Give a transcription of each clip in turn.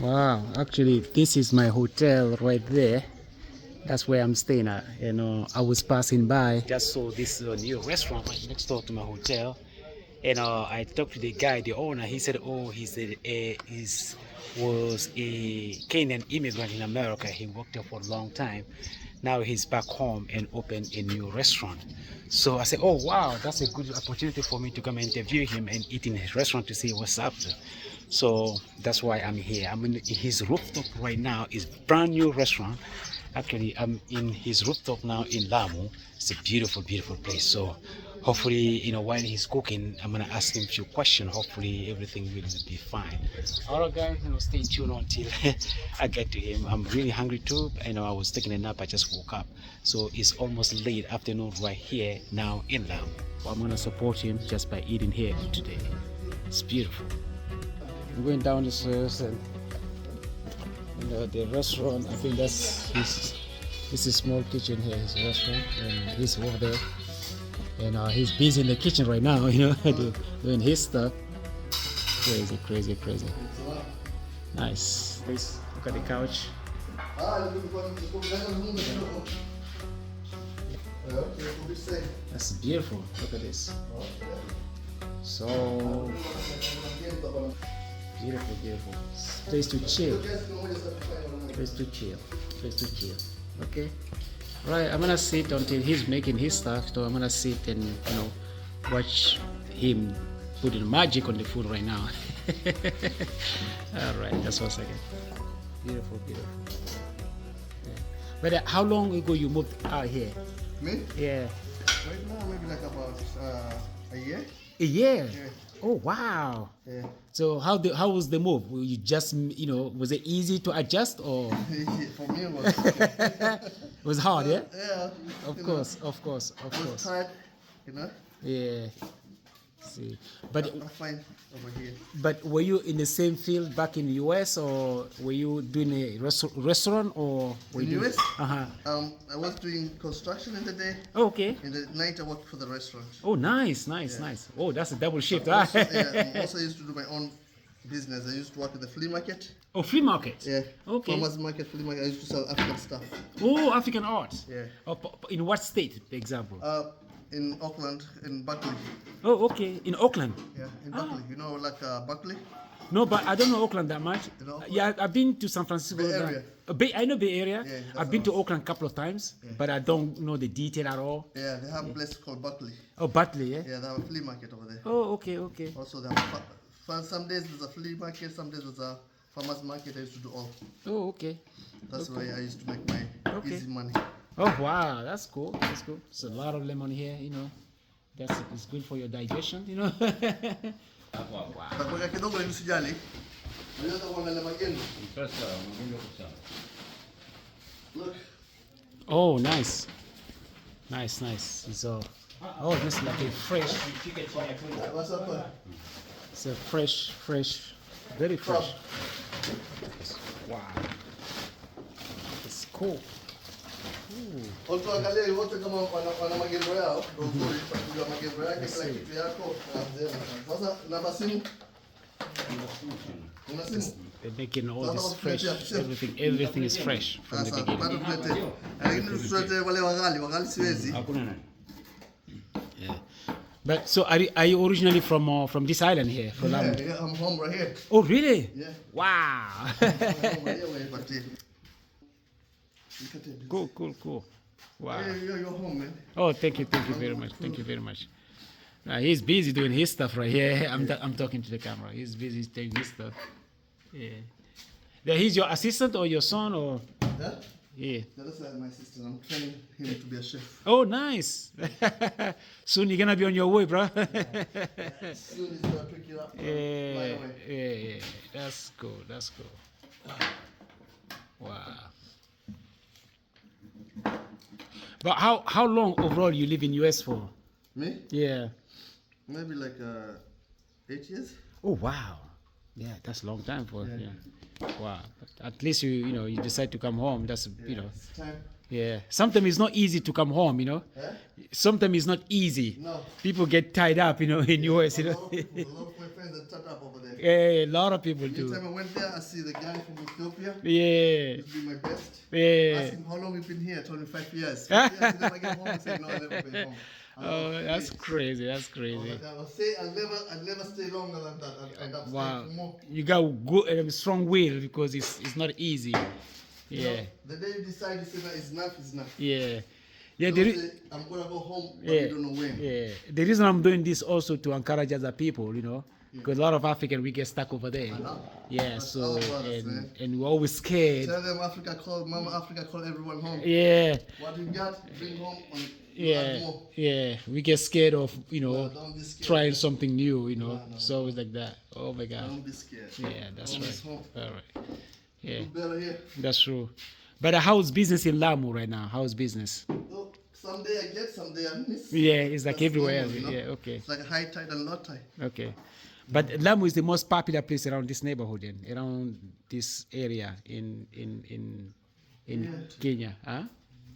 Wow, actually, this is my hotel right there. That's where I'm staying at. I was passing by, just saw this new restaurant right next door to my hotel. I talked to the guy, the owner. He said, "Oh, was a Kenyan immigrant in America. He worked there for a long time. Now he's back home and opened a new restaurant." So I said, "Oh, wow, that's a good opportunity for me to come and interview him and eat in his restaurant to see what's up there." So that's why I'm here. I'm in his rooftop right now. It's a brand new restaurant. Actually, I'm in his rooftop now in Lamu. It's a beautiful, beautiful place. So hopefully, while he's cooking, I'm gonna ask him a few questions. Hopefully everything will be fine. All right, guys, stay tuned until I get to him. I'm really hungry too. I was taking a nap. I just woke up. So it's almost late afternoon right here now in Lamu. I'm gonna support him just by eating here today. It's beautiful. I'm going down the stairs and the restaurant. I think that's his. This is a small kitchen here, his restaurant, and he's over there. And he's busy in the kitchen right now, doing his stuff. Crazy, crazy, crazy. Nice. Please look at the couch. That's beautiful. Look at this. So beautiful, beautiful. Place to chill. Place to chill. Place to chill. Okay. Right. I'm gonna sit until he's making his stuff. So I'm gonna sit and watch him putting magic on the food right now. All right. Just 1 second. Beautiful, beautiful. Yeah. But how long ago you moved out here? Me? Yeah. Right now, maybe like about a year. A year. Yeah. Oh wow! Yeah. So how was the move? Were you just was it easy to adjust or? For me, it was. It was hard, yeah. Yeah. Of course. It was tired, Yeah. See, but I'm fine over here. but were you in the same field back in the US or were you doing a restaurant or? In the US? Uh-huh. I was doing construction in the day. Oh, okay. In the night, I worked for the restaurant. Oh, nice. Oh, that's a double shift. Also, I also used to do my own business. I used to work at the flea market. Oh, flea market. Yeah. Okay. Farmers market, flea market. I used to sell African stuff. Oh, African art. Yeah. Oh, in what state, for example? In Auckland, in Buckley. Oh, okay. In Auckland. Yeah, in Buckley. You know, like Buckley? No, but I don't know Auckland that much. You know Auckland? Yeah, I've been to San Francisco. Bay Area. I know Bay Area. Yeah, I've been to Auckland a couple of times, but I don't know the detail at all. Yeah, they have a place called Buckley. Oh, Butley, yeah? Yeah, they have a flea market over there. Oh, okay, okay. Also, they have some days there's a flea market, some days there's a farmers market. I used to do all. Oh, okay. That's where I used to make my easy money. Oh, wow, that's cool. That's cool. There's a lot of lemon here, it's good for your digestion, Wow. Takuja kidogo ili usijali. Unaweza kuangalia magendo. Look. Oh, nice. Nice. So, this is like a fresh. What's up? It's a fresh, very fresh. Wow. It's cool. Also angalia wote kama wana magendo yao, ndio uzuri kwa magendo yake kila kitu yako sasa namba simu. Una simu? They're making all this fresh. Everything is fresh from the beginning. Wale wagali siwezi. Yeah. But so are you originally from this island here, from Lamu? Yeah, I'm home right here. Oh, really? Yeah. Wow. Cool. Wow. You're home, man. Oh, thank you very much. Thank you very much. He's busy doing his stuff right here. I'm talking to the camera. He's busy doing his stuff. Yeah. He's your assistant or your son or? Huh? Yeah. That's my sister. I'm training him to be a chef. Oh, nice. Soon you're gonna be on your way, bro. Soon he's gonna pick it up. Yeah. That's cool. Wow. But how long overall you live in US for? Me? Yeah. Maybe like 8 years. Oh wow. Yeah, that's a long time for yeah. Wow. But at least you decide to come home. That's It's time. Yeah. Sometimes it's not easy to come home, Huh? Sometimes it's not easy. No. People get tied up, in US, A lot of my friends that set up over there. Yeah, a lot of people Anytime do. I went there, I see the guy from Ethiopia. Yeah. He'd be my best. Yeah. Ask him how long we've been here. I told him 5 years. 5 years, he never get home. He said, no, I'll never be home. Oh, that's crazy. That's crazy. I'll say I'll never stay longer than that. I'll end up Wow. staying more. You got good, strong will because it's not easy. You know, Yeah. the day you decide to say that it's enough, it's enough. Yeah. Yeah. Don't say, I'm gonna go home, but Yeah. you don't know when. Yeah. The reason I'm doing this also to encourage other people, you know, because a lot of African we get stuck over there. know. Yeah. That's So our brothers, man. and we're always scared. Tell them Africa call, Mama Africa call everyone home. Yeah. What you got, bring home and you Yeah. add more. Yeah. We get scared of Don't be scared. trying something new. No. It's always like that. Oh my God. Don't be scared. Yeah. That's Home right. is home. All right. Yeah. Do better here. That's true. But how's business in Lamu right now? How's business? So, someday I get, someday I miss. Yeah, it's like That's everywhere. normal, you know? Yeah, okay, It's like a high tide and low tide. okay. But Lamu is the most popular place around this neighborhood, then, around this area in Kenya, huh?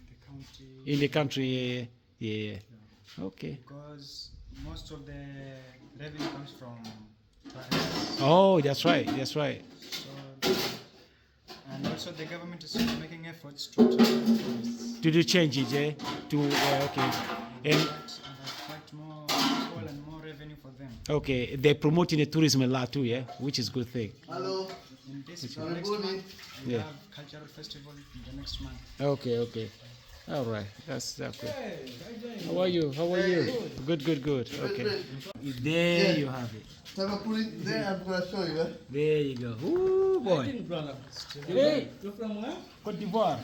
The county, In the country, yeah. Okay. because most of the revenue comes from tourists. Oh, that's right. That's right. So, and also the government is making efforts to attract tourists To do changes, yeah. To okay, and and attract more people and more revenue for them. okay, they're promoting the tourism a lot too, yeah, which is good thing. Hello. In this Karibuni. next month, we Yeah. have cultural festival in the next month. Okay, okay. All right, that's okay. How are you? How are you? Good, good, good. Okay. There you have it. Time I put it there, I'm gonna show you. There you go. Ooh, boy. Hey, You're from where? Cote d'Ivoire.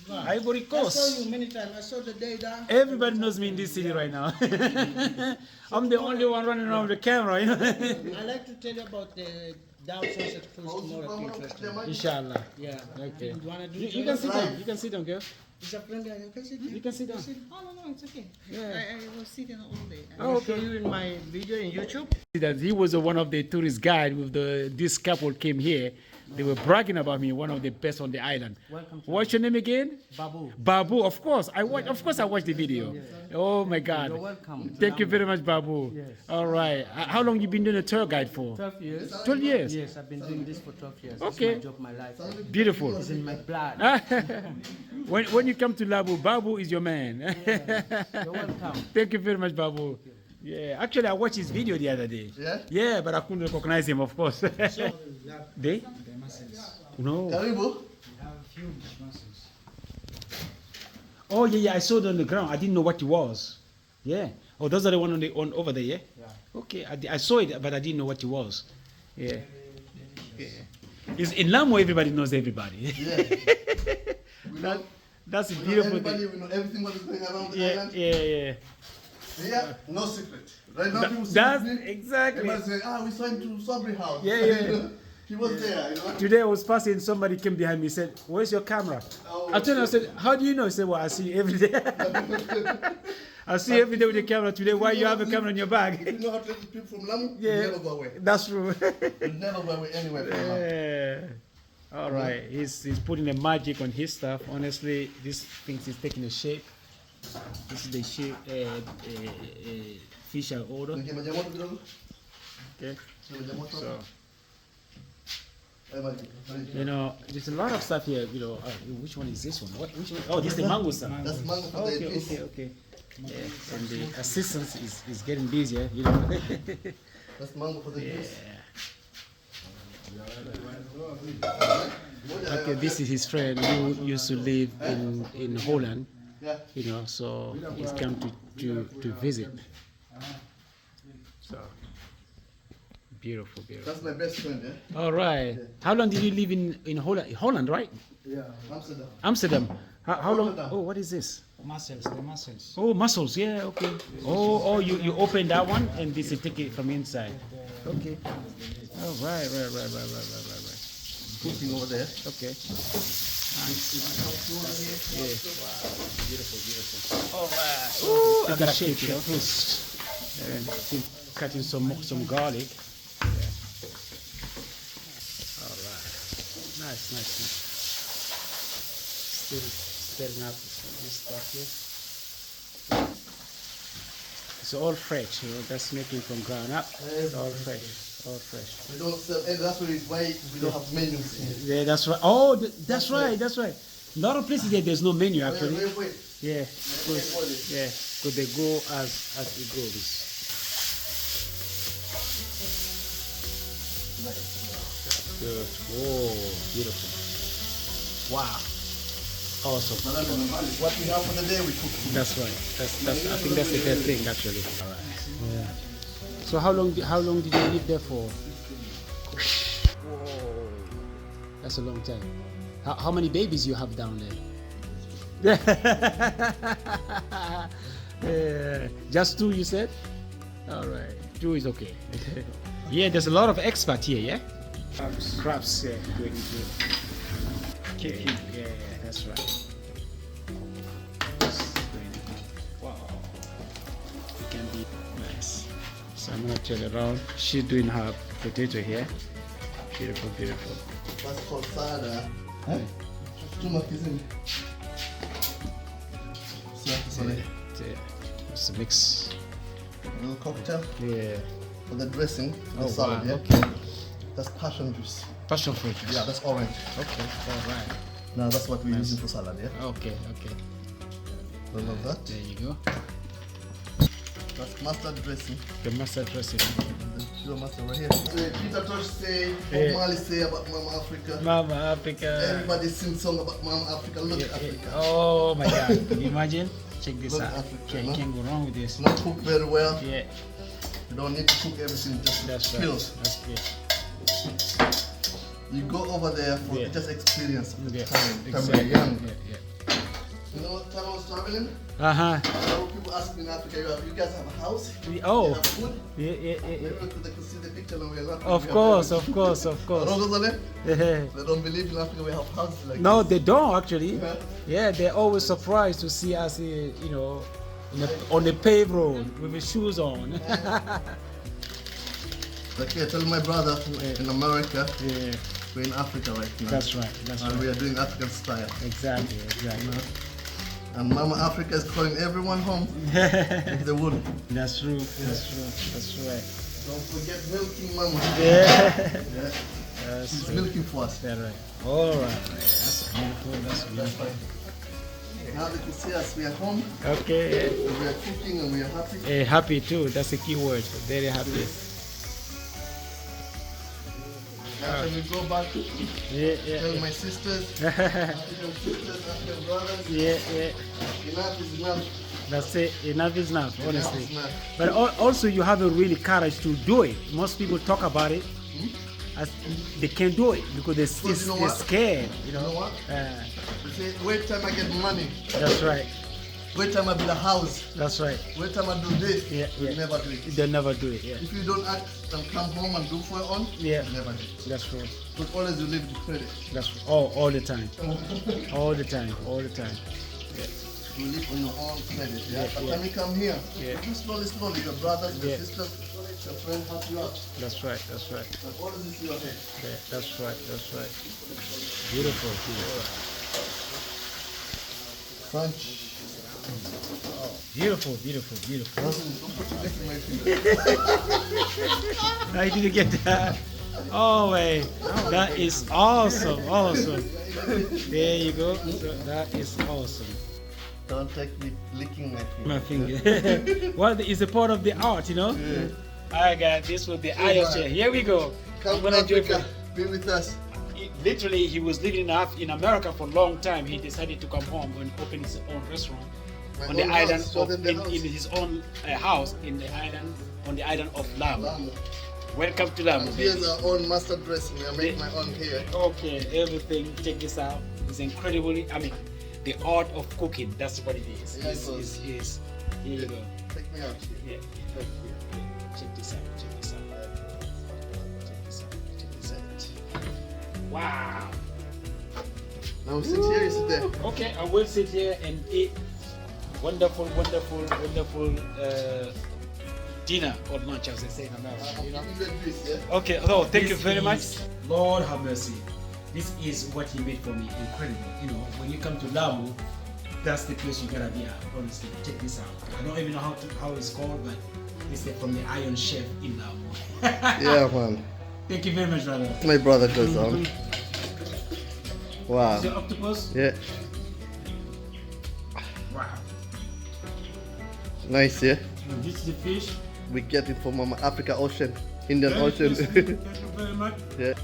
Ivory I saw Coast. you many times. I saw the day that. Everybody knows me in this city right now. I'm the only one running around with the camera, you know. I like to tell you about the Dow Sunset Cruise tomorrow. If you're interested. Inshallah. Yeah. Okay. You wanna do? You can sit down. You can sit down, girl. It's a friend. You can sit. You can sit down. Oh no, it's okay. Yeah. I was sitting all day. I Oh, will okay. show you in my video in YouTube. That he was one of the tourist guide with this couple came here. They were bragging about me, one of the best on the island. Welcome to What's your name again? Babu. Babu, of course. I watched the video. Oh my God. You're welcome. Thank you very much, Babu. Yes. All right. How long you been doing a tour guide for? 12 years. 12 years. Yes, I've been doing this for 12 years. Okay. It's my job, my life. Beautiful. It's in my blood. when you come to Lamu, Babu is your man. You're welcome. Thank you very much, Babu. Yeah, actually, I watched his video the other day. Yeah? Yeah, but I couldn't recognize him, of course. They? The mussels. No. Karibu. We have huge mussels. Oh yeah, I saw it on the ground. I didn't know what it was. Yeah. Oh, those are the one on over there, yeah? Yeah. Okay, I saw it, but I didn't know what it was. Yeah. Yeah. It's, in Lamu, everybody knows everybody. Yeah. We know, That's a we know beautiful everybody, thing. we know everything what is going around the Yeah, island. yeah. Yeah, no secret. Right now, people see That's me. exactly. Everybody say, we saw him to Sabri house. Yeah, yeah. He was there, you know. Today I was passing, somebody came behind me and said, "Where's your camera?" Oh, I told him, I said, "How do you know?" He said, "Well, I see you every day. I see you every day with the camera. Today, why you have a camera in your If bag?" you know how to take people from Lamu, Yeah. you never go away. That's true. You never go away anywhere from Lamu. Yeah. All right. He's putting the magic on his stuff. Honestly, this thing is taking a shape. This is the shape fish I order. Nige maji ya moto kidogo? Okay. Nige maji ya moto? So, Eh, maji. you know, there's a lot of stuff here. You know, which one is this one? Which one? Oh, this is the mango stuff. That's mango for the Okay, piece. okay. Yeah. And the assistant is getting busier. You know. That's mango for the piece. Okay, this is his friend who used to live in Holland. Yeah. You know, so he's come to visit. So beautiful. That's my best friend, yeah? All right. How long did you live in Holland? Holland, right? Yeah. Amsterdam. Amsterdam. How long? Rotterdam. Oh, what is this? Mussels, the mussels. Oh, mussels. Yeah. Okay. Oh, you open that one and this will take it from inside. Okay. Oh, right. Cooking over there. Okay. Yeah. Beautiful. All right. Ooh, I gotta shake it first. And still cutting some garlic. Yeah. All right. Nice. Still stirring up this stuff here. It's all fresh, you know. That's making from ground up. It's all fresh. All fresh. We don't sell any. That's why we don't have menus here. Yeah, that's right. Oh, that's right. That's right. A lot of places there's no menu actually. Wait. Yeah. Yeah. So they go as it goes. Good. Whoa, beautiful. Wow. Awesome. What we have for the day, we cook. That's right. That's. I think that's the best thing actually. All right. Yeah. So how long did you live there for? Whoa. That's a long time. How many babies you have down there? Yeah. Just 2, you said? All right. 2 is okay. Yeah, there's a lot of expert here. Yeah. Crabs, yeah, good. Okay. Yeah, that's right. Wow, it can be nice. So I'm gonna turn around. She's doing her potato here. Beautiful. That's called sada. Too much, isn't it? It's a mix. A little cocktail Yeah. for the dressing. For the Oh salad, wow. yeah? Okay. That's passion juice. Passion fruit. Yeah, that's orange. Okay. All right. Now that's what we're using for salad, yeah? Okay. Don't love that. There you go. That's mustard dressing. The mustard dressing. The pure mustard right here. So Peter Tosh say, Bob Marley say about Mama Africa. Mama Africa. Everybody sings song about Mama Africa. Look at Africa. Oh my God! Can you imagine? Check this Look out. at Africa, Okay, you no? can't go wrong with this. Not cook very well. Yeah, You don't need to cook everything, just that's right. skills. That's good. You go over there for Yeah. just experience of the Yeah, time exactly. we're young. Yeah. You know what time I was traveling? Uh-huh. People ask me in Africa, you guys have a house? Oh. You have food? Yeah. Maybe they could see the picture and we're laughing. Of course. They don't believe in Africa we have houses like No, this. they don't actually. Yeah. Yeah, they're always surprised to see us, on the paved road with the shoes on. Like I tell my brother in America, Yeah, we're in Africa right now. that's right. And we are doing African style. Exactly. And Mama Africa is calling everyone home if they would. That's true. That's right. Don't forget milking Mama. Yeah. Yeah. She's milking for us. That's right. All right. That's beautiful. Now they can see us, we are home, Okay. we are cooking and we are happy. Happy too. That's the key word. Very happy. After we go back, Yeah. tell my sisters, African sisters, African brothers, Yeah. enough is enough. That's it. Enough is enough, honestly. Enough is enough. But also, you have a really courage to do it. Most people talk about it, as they can't do it because Because you know they're what? scared. You know what? Uh, They say, wait time I get money, that's right. wait time I build a house, That's right. wait time I do this, Yeah. you never do it. They'll never do it. Yeah. If you don't act and come home and do for your own, Yeah. you never do it. That's true. But always you live with credit. That's true. All the time. All the time. You live on your own credit. Yeah. Yeah, But yeah. when you come here, Yeah. just slowly, your brothers, your Yeah. sisters, your friends help you out. That's right. But always is your head. Yeah, that's right. Beautiful. Crunch. Beautiful. Don't put your neck in my finger. I didn't get that. Oh wait, that is awesome. There you go. So that is awesome. Don't take me licking my finger. My finger. Well, it's a part of the art, Yeah. I got this with the iron chair. Here we go. Come I'm gonna do it Africa, for- be with us. Literally, he was living in America for a long time. He decided to come home and open his own restaurant My on the own island house, of, so then the in house. his own house in the island on the island of Lamu. Lamu. Welcome to Lamu. And here's baby. our own master dressing. I make my own here. Okay, everything. Check this out. It's incredibly. I mean, the art of cooking. That's what it is. Yeah, it Is here you go. Take me out. Yeah. Check this out. Wow. Now sit here, you sit there. Okay, I will sit here and eat wonderful dinner or lunch, as they say in America. I'm giving you this, yeah? Okay, so thank you This very much. is- Lord have mercy. This is what he made for me. Incredible. When you come to Lamu, that's the place you gotta be at. Honestly, check this out. I don't even know how it's called, but This is from the Iron Chef in Lamu. Yeah, man. Thank you very much, brother. My brother goes on. Wow. Is it octopus? Yeah. Wow. Nice, yeah. And this is the fish. We get it from Africa Ocean, Indian Ocean. Thank you very much. Yeah.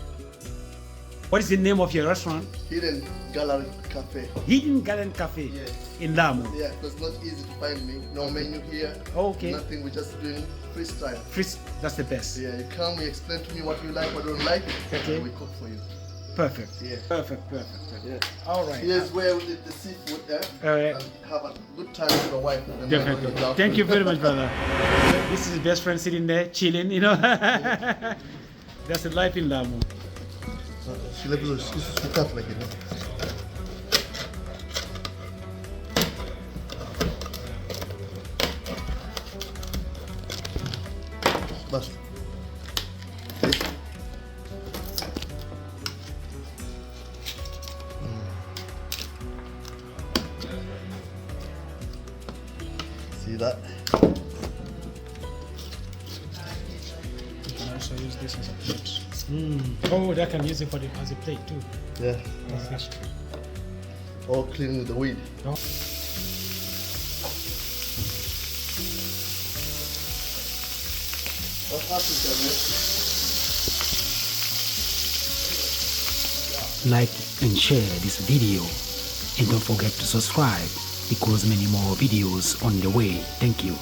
What is the name of your restaurant? Hidden Gallery Cafe. Hidden Garden Cafe Yeah. in Lamu. Yeah, it's not easy to find me. No menu here. Okay. Nothing. We're just doing freestyle. Fritz, that's the best. Yeah, you come, you explain to me what you like, what you don't like, Okay. and we cook for you. Perfect. Yeah. Perfect. Yeah. All right. Here's where we did the seafood there. Alright. And have a good time with your wife. And then Definitely. when you're done. Thank you very much, brother. This is his best friend sitting there, chilling, you know. That's the life in Lamu. She lives she cut like it. Bas. See that? You can also use this as a plate. Oh, that can use it for the, as a plate too. Yeah. That's true. All clean with the weed. Oh. That's Africa, man. Like and share this video, and don't forget to subscribe because many more videos on the way. Thank you.